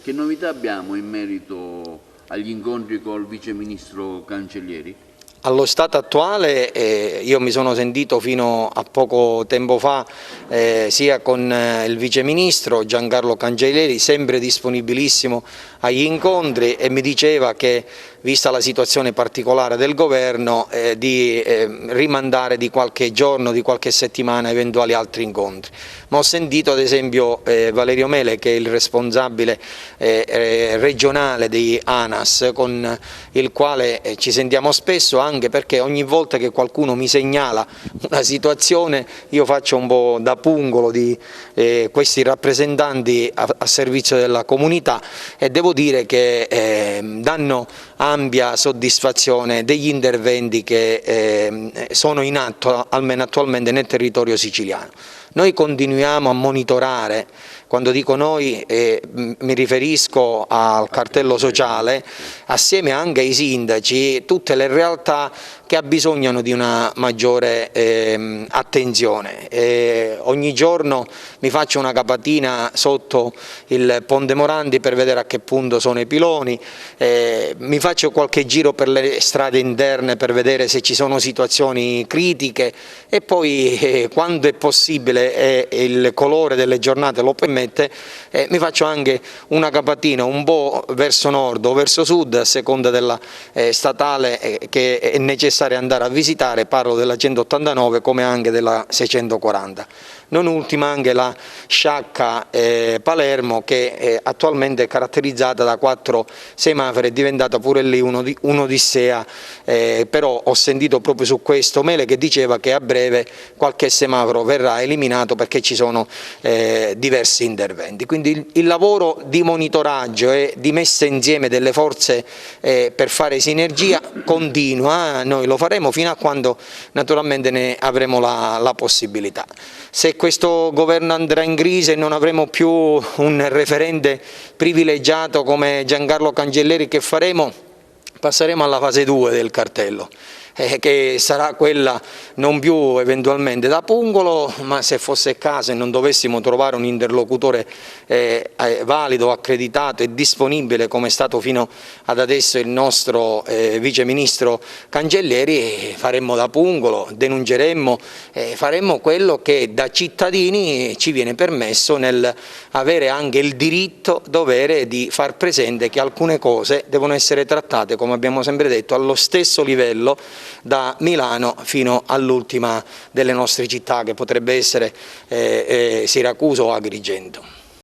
Che novità abbiamo in merito agli incontri col Vice Ministro Cancellieri? Allo stato attuale io mi sono sentito fino a poco tempo fa sia con il Vice Ministro Giancarlo Cancellieri, sempre disponibilissimo agli incontri, e mi diceva che, vista la situazione particolare del governo, di rimandare di qualche giorno, di qualche settimana eventuali altri incontri. Ma ho sentito ad esempio Valerio Mele, che è il responsabile regionale di ANAS, con il quale ci sentiamo spesso, anche perché ogni volta che qualcuno mi segnala una situazione io faccio un po' da pungolo di questi rappresentanti a servizio della comunità, e devo dire che danno ampia soddisfazione degli interventi che sono in atto, almeno attualmente, nel territorio siciliano. Noi continuiamo a monitorare. Quando dico noi mi riferisco al cartello sociale, assieme anche ai sindaci, tutte le realtà che abbisognano di una maggiore attenzione. Ogni giorno mi faccio una capatina sotto il Ponte Morandi per vedere a che punto sono i piloni, mi faccio qualche giro per le strade interne per vedere se ci sono situazioni critiche, e poi quando è possibile e il colore delle giornate lo permette, mi faccio anche una capatina un po' verso nord o verso sud, a seconda della statale che è necessario andare a visitare. Parlo della 189 come anche della 640. Non ultima anche la Sciacca Palermo, che attualmente è caratterizzata da 4 semafori, è diventata pure lì un'odissea, però ho sentito proprio su questo Mele che diceva che a breve qualche semaforo verrà eliminato perché ci sono diversi interventi. Quindi il lavoro di monitoraggio e di messa insieme delle forze per fare sinergia continua, noi lo faremo fino a quando naturalmente ne avremo la possibilità. Se questo governo andrà in crisi e non avremo più un referente privilegiato come Giancarlo Cancellieri, che faremo? Passeremo alla fase 2 del cartello, che sarà quella non più eventualmente da pungolo, ma se fosse il caso e non dovessimo trovare un interlocutore valido, accreditato e disponibile, come è stato fino ad adesso il nostro Vice Ministro Cancellieri, faremmo da pungolo, denunceremmo, faremmo quello che da cittadini ci viene permesso, nel avere anche il diritto dovere di far presente che alcune cose devono essere trattate, come abbiamo sempre detto, allo stesso livello da Milano fino all'ultima delle nostre città, che potrebbe essere Siracusa o Agrigento.